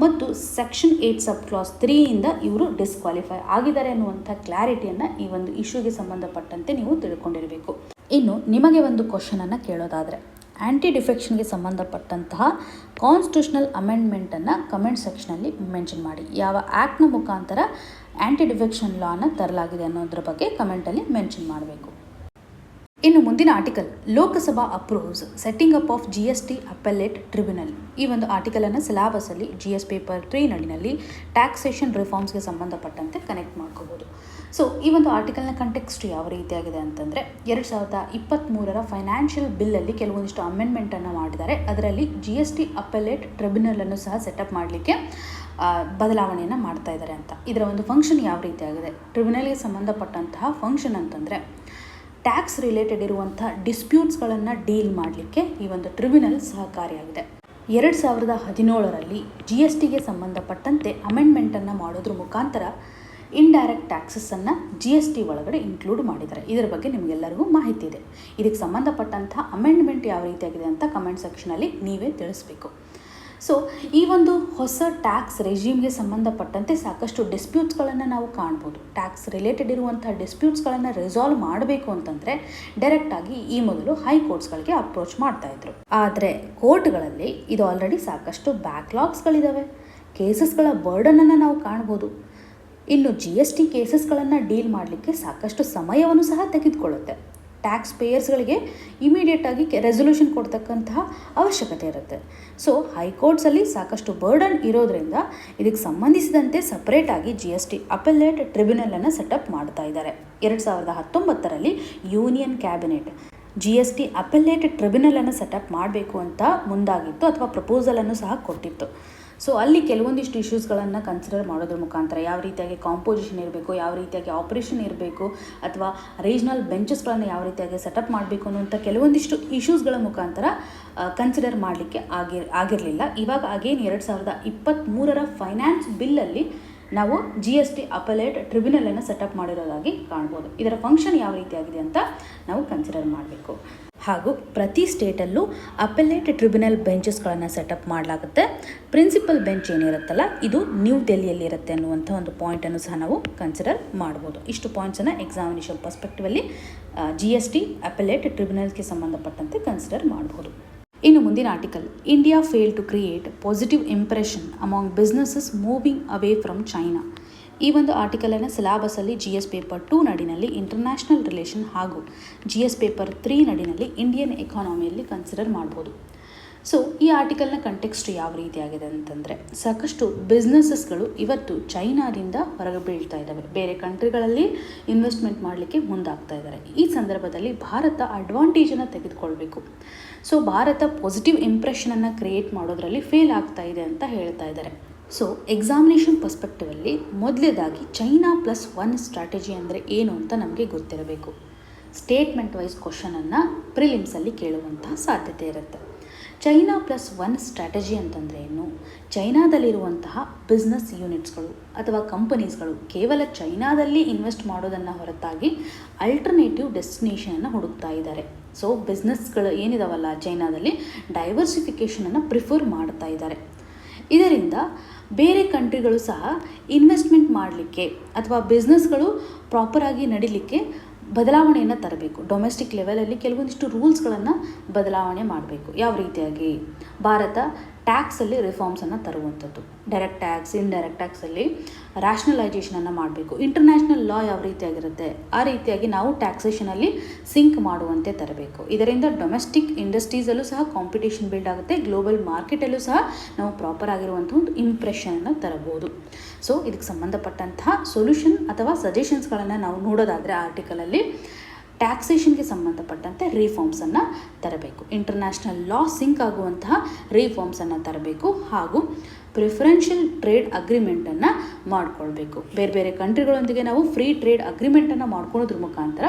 ಮತ್ತು ಸೆಕ್ಷನ್ 8 ಸಬ್ ಕ್ಲಾಸ್ 3ಇಂದ ಇವರು ಡಿಸ್ಕ್ವಾಲಿಫೈ ಆಗಿದ್ದಾರೆ ಅನ್ನುವಂಥ ಕ್ಲಾರಿಟಿಯನ್ನು ಈ ಒಂದು ಇಶ್ಯೂಗೆ ಸಂಬಂಧಪಟ್ಟಂತೆ ನೀವು ತಿಳ್ಕೊಂಡಿರಬೇಕು. ಇನ್ನು ನಿಮಗೆ ಒಂದು ಕ್ವಶನನ್ನು ಕೇಳೋದಾದರೆ, ಆ್ಯಂಟಿ ಡಿಫೆಕ್ಷನ್ಗೆ ಸಂಬಂಧಪಟ್ಟಂತಹ ಕಾನ್ಸ್ಟಿಟ್ಯೂಷನಲ್ ಅಮೆಂಡ್ಮೆಂಟನ್ನು ಕಮೆಂಟ್ ಸೆಕ್ಷನಲ್ಲಿ ಮೆನ್ಷನ್ ಮಾಡಿ. ಯಾವ ಆ್ಯಕ್ಟ್ನ ಮುಖಾಂತರ ಆ್ಯಂಟಿ ಡಿಫೆಕ್ಷನ್ ಲಾನ ತರಲಾಗಿದೆ ಅನ್ನೋದ್ರ ಬಗ್ಗೆ ಕಮೆಂಟಲ್ಲಿ ಮೆನ್ಷನ್ ಮಾಡಬೇಕು. ಇನ್ನು ಮುಂದಿನ article, Lok Sabha approves setting up of GST appellate tribunal. ಈ ಒಂದು ಆರ್ಟಿಕಲನ್ನು ಸಿಲಾಬಸಲ್ಲಿ GS ಪೇಪರ್ 3 ನಡಿನಲ್ಲಿ ಟ್ಯಾಕ್ಸೇಷನ್ ರಿಫಾರ್ಮ್ಸ್ಗೆ ಸಂಬಂಧಪಟ್ಟಂತೆ ಕನೆಕ್ಟ್ ಮಾಡ್ಕೋಬೋದು. ಸೊ ಈ ಒಂದು ಆರ್ಟಿಕಲ್ನ ಕಂಟೆಕ್ಸ್ಟ್ ಯಾವ ರೀತಿಯಾಗಿದೆ ಅಂತಂದರೆ, 2023 ಫೈನಾನ್ಷಿಯಲ್ ಬಿಲ್ಲಲ್ಲಿ ಕೆಲವೊಂದಿಷ್ಟು ಅಮೆಂಡ್ಮೆಂಟನ್ನು ಮಾಡಿದ್ದಾರೆ. ಅದರಲ್ಲಿ GST ಅಪೆಲೇಟ್ ಟ್ರಿಬ್ಯುನಲನ್ನು ಸಹ ಸೆಟಪ್ ಮಾಡಲಿಕ್ಕೆ ಬದಲಾವಣೆಯನ್ನು ಮಾಡ್ತಾ ಇದ್ದಾರೆ ಅಂತ. ಇದರ ಒಂದು ಫಂಕ್ಷನ್ ಯಾವ ರೀತಿಯಾಗಿದೆ, ಟ್ರಿಬ್ಯುನಲ್ಗೆ ಸಂಬಂಧಪಟ್ಟಂತಹ ಫಂಕ್ಷನ್ ಅಂತಂದರೆ, ಟ್ಯಾಕ್ಸ್ ರಿಲೇಟೆಡ್ ಇರುವಂಥ ಡಿಸ್ಪ್ಯೂಟ್ಸ್ಗಳನ್ನು ಡೀಲ್ ಮಾಡಲಿಕ್ಕೆ ಈ ಒಂದು ಟ್ರಿಬ್ಯುನಲ್ ಸಹಕಾರಿಯಾಗಿದೆ. 2017ರಲ್ಲಿ GSTಗೆ ಸಂಬಂಧಪಟ್ಟಂತೆ ಅಮೆಂಡ್ಮೆಂಟನ್ನು ಮಾಡೋದ್ರ ಮುಖಾಂತರ ಇಂಡೈರೆಕ್ಟ್ ಟ್ಯಾಕ್ಸಸ್ಸನ್ನು GST ಒಳಗಡೆ ಇನ್ಕ್ಲೂಡ್ ಮಾಡಿದ್ದಾರೆ. ಇದರ ಬಗ್ಗೆ ನಿಮಗೆಲ್ಲರಿಗೂ ಮಾಹಿತಿ ಇದೆ. ಇದಕ್ಕೆ ಸಂಬಂಧಪಟ್ಟಂಥ ಅಮೆಂಡ್ಮೆಂಟ್ ಯಾವ ರೀತಿಯಾಗಿದೆ ಅಂತ ಕಮೆಂಟ್ ಸೆಕ್ಷನಲ್ಲಿ ನೀವೇ ತಿಳಿಸ್ಬೇಕು. ಸೊ ಈ ಒಂದು ಹೊಸ ಟ್ಯಾಕ್ಸ್ ರೆಜಿಮ್ಗೆ ಸಂಬಂಧಪಟ್ಟಂತೆ ಸಾಕಷ್ಟು ಡಿಸ್ಪ್ಯೂಟ್ಸ್ಗಳನ್ನು ನಾವು ಕಾಣ್ಬೋದು. ಟ್ಯಾಕ್ಸ್ ರಿಲೇಟೆಡ್ ಇರುವಂಥ ಡಿಸ್ಪ್ಯೂಟ್ಸ್ಗಳನ್ನು ರಿಸಾಲ್ವ್ ಮಾಡಬೇಕು ಅಂತಂದರೆ ಡೈರೆಕ್ಟಾಗಿ ಈ ಮೊದಲು ಹೈಕೋರ್ಟ್ಸ್ಗಳಿಗೆ ಅಪ್ರೋಚ್ ಮಾಡ್ತಾಯಿದ್ರು. ಆದರೆ ಕೋರ್ಟ್ಗಳಲ್ಲಿ ಇದು ಆಲ್ರೆಡಿ ಸಾಕಷ್ಟು ಬ್ಯಾಕ್ಲಾಗ್ಸ್ಗಳಿದ್ದಾವೆ. ಕೇಸಸ್ಗಳ ಬರ್ಡನನ್ನು ನಾವು ಕಾಣ್ಬೋದು. ಇನ್ನು GST ಕೇಸಸ್ಗಳನ್ನು ಡೀಲ್ ಮಾಡಲಿಕ್ಕೆ ಸಾಕಷ್ಟು ಸಮಯವನ್ನು ಸಹ ತೆಗೆದುಕೊಳ್ಳುತ್ತೆ. ಟ್ಯಾಕ್ಸ್ ಪೇಯರ್ಸ್ಗಳಿಗೆ ಇಮಿಡಿಯೇಟಾಗಿ ರೆಸೊಲ್ಯೂಷನ್ ಕೊಡ್ತಕ್ಕಂತಹ ಅವಶ್ಯಕತೆ ಇರುತ್ತೆ. ಸೊ ಹೈಕೋರ್ಟ್ಸಲ್ಲಿ ಸಾಕಷ್ಟು ಬರ್ಡನ್ ಇರೋದರಿಂದ ಇದಕ್ಕೆ ಸಂಬಂಧಿಸಿದಂತೆ ಸಪ್ರೇಟಾಗಿ GST ಅಪೆಲೇಟ್ ಟ್ರಿಬ್ಯುನಲನ್ನು ಸೆಟಪ್ ಮಾಡ್ತಾ ಇದ್ದಾರೆ. 2019ರಲ್ಲಿ ಯೂನಿಯನ್ ಕ್ಯಾಬಿನೆಟ್ GST ಅಪೆಲೇಟ್ ಟ್ರಿಬ್ಯುನಲನ್ನು ಸೆಟಪ್ ಮಾಡಬೇಕು ಅಂತ ಮುಂದಾಗಿತ್ತು ಅಥವಾ ಪ್ರಪೋಸಲನ್ನು ಸಹ ಕೊಟ್ಟಿತ್ತು. ಸೊ ಅಲ್ಲಿ ಕೆಲವೊಂದಿಷ್ಟು ಇಶ್ಯೂಸ್ಗಳನ್ನು ಕನ್ಸಿಡರ್ ಮಾಡೋದ್ರ ಮುಖಾಂತರ ಯಾವ ರೀತಿಯಾಗಿ ಕಾಂಪೋಸಿಷನ್ ಇರಬೇಕು, ಯಾವ ರೀತಿಯಾಗಿ ಆಪರೇಷನ್ ಇರಬೇಕು, ಅಥವಾ ರೀಜ್ನಲ್ ಬೆಂಚಸ್ಗಳನ್ನು ಯಾವ ರೀತಿಯಾಗಿ ಸೆಟಪ್ ಮಾಡಬೇಕು ಅನ್ನುವಂಥ ಕೆಲವೊಂದಿಷ್ಟು ಇಶ್ಯೂಸ್ಗಳ ಮುಖಾಂತರ ಕನ್ಸಿಡರ್ ಮಾಡಲಿಕ್ಕೆ ಆಗಿರಲಿಲ್ಲ. ಇವಾಗ ಅಗೇನ್ 2023 ಫೈನಾನ್ಸ್ ಬಿಲ್ಲಲ್ಲಿ ನಾವು GST ಅಪೆಲೇಟ್ ಟ್ರಿಬ್ಯುನಲನ್ನು ಸೆಟಪ್ ಮಾಡಿರೋದಾಗಿ ಕಾಣ್ಬೋದು. ಇದರ ಫಂಕ್ಷನ್ ಯಾವ ರೀತಿಯಾಗಿದೆ ಅಂತ ನಾವು ಕನ್ಸಿಡರ್ ಮಾಡಬೇಕು. ಹಾಗೂ ಪ್ರತಿ ಸ್ಟೇಟಲ್ಲೂ ಅಪೆಲೇಟ್ ಟ್ರಿಬ್ಯುನಲ್ ಬೆಂಚಸ್ಗಳನ್ನು ಸೆಟಪ್ ಮಾಡಲಾಗುತ್ತೆ. ಪ್ರಿನ್ಸಿಪಲ್ ಬೆಂಚ್ ಏನಿರುತ್ತಲ್ಲ ಇದು ನ್ಯೂ ದೆಹಲಿಯಲ್ಲಿ ಇರುತ್ತೆ ಅನ್ನುವಂಥ ಒಂದು ಪಾಯಿಂಟನ್ನು ಸಹ ನಾವು ಕನ್ಸಿಡರ್ ಮಾಡ್ಬೋದು. ಇಷ್ಟು ಪಾಯಿಂಟ್ಸನ್ನು ಎಕ್ಸಾಮಿನೇಷನ್ ಪರ್ಸ್ಪೆಕ್ಟಿವಲ್ಲಿ GST ಅಪೆಲೇಟ್ ಟ್ರಿಬ್ಯುನಲ್ಸ್ಗೆ ಸಂಬಂಧಪಟ್ಟಂತೆ ಕನ್ಸಿಡರ್ ಮಾಡ್ಬೋದು. ಇನ್ನು ಮುಂದಿನ article, India fail to create positive impression among businesses moving away from China. ಈ ಒಂದು ಆರ್ಟಿಕಲನ್ನು ಸಿಲಾಬಸಲ್ಲಿ GS ಪೇಪರ್ 2 ನಡಿನಲ್ಲಿ ಇಂಟರ್ನ್ಯಾಷನಲ್ ರಿಲೇಷನ್ ಹಾಗೂ GS ಪೇಪರ್ 3 ನಡಿನಲ್ಲಿ ಇಂಡಿಯನ್ ಎಕಾನಮಿಯಲ್ಲಿ ಕನ್ಸಿಡರ್ ಮಾಡ್ಬೋದು. ಸೊ ಈ ಆರ್ಟಿಕಲ್ನ ಕಂಟೆಕ್ಸ್ಟ್ ಯಾವ ರೀತಿಯಾಗಿದೆ ಅಂತಂದರೆ, ಸಾಕಷ್ಟು ಬಿಸ್ನೆಸಸ್ಗಳು ಇವತ್ತು ಚೈನಾದಿಂದ ಹೊರಗೆ ಬೀಳ್ತಾ ಇದ್ದಾವೆ, ಬೇರೆ ಕಂಟ್ರಿಗಳಲ್ಲಿ ಇನ್ವೆಸ್ಟ್ಮೆಂಟ್ ಮಾಡಲಿಕ್ಕೆ ಮುಂದಾಗ್ತಾ ಇದ್ದಾರೆ. ಈ ಸಂದರ್ಭದಲ್ಲಿ ಭಾರತ ಅಡ್ವಾಂಟೇಜನ್ನು ತೆಗೆದುಕೊಳ್ಬೇಕು. ಸೊ ಭಾರತ ಪಾಸಿಟಿವ್ ಇಂಪ್ರೆಷನನ್ನು ಕ್ರಿಯೇಟ್ ಮಾಡೋದ್ರಲ್ಲಿ ಫೇಲ್ ಆಗ್ತಾ ಇದೆ ಅಂತ ಹೇಳ್ತಾ ಇದ್ದಾರೆ. ಸೊ ಎಕ್ಸಾಮಿನೇಷನ್ ಪರ್ಸ್ಪೆಕ್ಟಿವಲ್ಲಿ ಮೊದಲೇದಾಗಿ ಚೈನಾ +1 ಸ್ಟ್ರಾಟಜಿ ಅಂದರೆ ಏನು ಅಂತ ನಮಗೆ ಗೊತ್ತಿರಬೇಕು. ಸ್ಟೇಟ್ಮೆಂಟ್ ವೈಸ್ ಕ್ವಶನನ್ನು ಪ್ರಿಲಿಮ್ಸಲ್ಲಿ ಕೇಳುವಂತಹ ಸಾಧ್ಯತೆ ಇರುತ್ತೆ. ಚೈನಾ +1 ಸ್ಟ್ರಾಟಜಿ ಅಂತಂದರೆ ಏನು, ಚೈನಾದಲ್ಲಿರುವಂತಹ ಬಿಸ್ನೆಸ್ ಯೂನಿಟ್ಸ್ಗಳು ಅಥವಾ ಕಂಪನೀಸ್ಗಳು ಕೇವಲ ಚೈನಾದಲ್ಲಿ ಇನ್ವೆಸ್ಟ್ ಮಾಡೋದನ್ನು ಹೊರತಾಗಿ ಅಲ್ಟರ್ನೇಟಿವ್ ಡೆಸ್ಟಿನೇಷನನ್ನು ಹುಡುಕ್ತಾ ಇದ್ದಾರೆ. ಸೊ ಬಿಸ್ನೆಸ್ಗಳು ಏನಿದಾವಲ್ಲ ಚೈನಾದಲ್ಲಿ ಡೈವರ್ಸಿಫಿಕೇಷನನ್ನು ಪ್ರಿಫರ್ ಮಾಡ್ತಾ ಇದ್ದಾರೆ. ಇದರಿಂದ ಬೇರೆ ಕಂಟ್ರಿಗಳು ಸಹ ಇನ್ವೆಸ್ಟ್ಮೆಂಟ್ ಮಾಡಲಿಕ್ಕೆ ಅಥವಾ ಬಿಸ್ನೆಸ್ಗಳು ಪ್ರಾಪರಾಗಿ ನಡೀಲಿಕ್ಕೆ ಬದಲಾವಣೆಯನ್ನು ತರಬೇಕು. ಡೊಮೆಸ್ಟಿಕ್ ಲೆವೆಲಲ್ಲಿ ಕೆಲವೊಂದಿಷ್ಟು ರೂಲ್ಸ್ಗಳನ್ನು ಬದಲಾವಣೆ ಮಾಡಬೇಕು. ಯಾವ ರೀತಿಯಾಗಿ ಭಾರತ ಟ್ಯಾಕ್ಸಲ್ಲಿ ರಿಫಾರ್ಮ್ಸನ್ನು ತರುವಂಥದ್ದು, ಡೈರೆಕ್ಟ್ ಟ್ಯಾಕ್ಸ್, ಇಂಡೈರೆಕ್ಟ್ ಟ್ಯಾಕ್ಸಲ್ಲಿ ರ್ಯಾಷನಲೈಜೇಷನನ್ನು ಮಾಡಬೇಕು. ಇಂಟರ್ನ್ಯಾಷನಲ್ ಲಾ ಯಾವ ರೀತಿಯಾಗಿರುತ್ತೆ ಆ ರೀತಿಯಾಗಿ ನಾವು ಟ್ಯಾಕ್ಸೇಷನಲ್ಲಿ ಸಿಂಕ್ ಮಾಡುವಂತೆ ತರಬೇಕು. ಇದರಿಂದ ಡೊಮೆಸ್ಟಿಕ್ ಇಂಡಸ್ಟ್ರೀಸಲ್ಲೂ ಸಹ ಕಾಂಪಿಟೇಷನ್ ಬಿಲ್ಡ್ ಆಗುತ್ತೆ, ಗ್ಲೋಬಲ್ ಮಾರ್ಕೆಟಲ್ಲೂ ಸಹ ನಾವು ಪ್ರಾಪರ್ ಆಗಿರುವಂಥ ಒಂದು ಇಂಪ್ರೆಷನನ್ನು ತರಬಹುದು. ಸೊ ಇದಕ್ಕೆ ಸಂಬಂಧಪಟ್ಟಂತಹ ಸೊಲ್ಯೂಷನ್ ಅಥವಾ ಸಜೆಷನ್ಸ್ಗಳನ್ನು ನಾವು ನೋಡೋದಾದರೆ ಆರ್ಟಿಕಲಲ್ಲಿ ಟ್ಯಾಕ್ಸೇಷನ್ಗೆ ಸಂಬಂಧಪಟ್ಟಂತೆ ರಿಫಾರ್ಮ್ಸನ್ನು ತರಬೇಕು, ಇಂಟರ್ನ್ಯಾಷನಲ್ ಲಾ ಸಿಂಕ್ ಆಗುವಂತಹ ರಿಫಾರ್ಮ್ಸನ್ನು ತರಬೇಕು, ಹಾಗೂ ಪ್ರಿಫರೆನ್ಷಿಯಲ್ ಟ್ರೇಡ್ ಅಗ್ರಿಮೆಂಟನ್ನು ಮಾಡಿಕೊಳ್ಬೇಕು. ಬೇರೆ ಬೇರೆ ಕಂಟ್ರಿಗಳೊಂದಿಗೆ ನಾವು ಫ್ರೀ ಟ್ರೇಡ್ ಅಗ್ರಿಮೆಂಟನ್ನು ಮಾಡ್ಕೊಳ್ಳೋದ್ರ ಮುಖಾಂತರ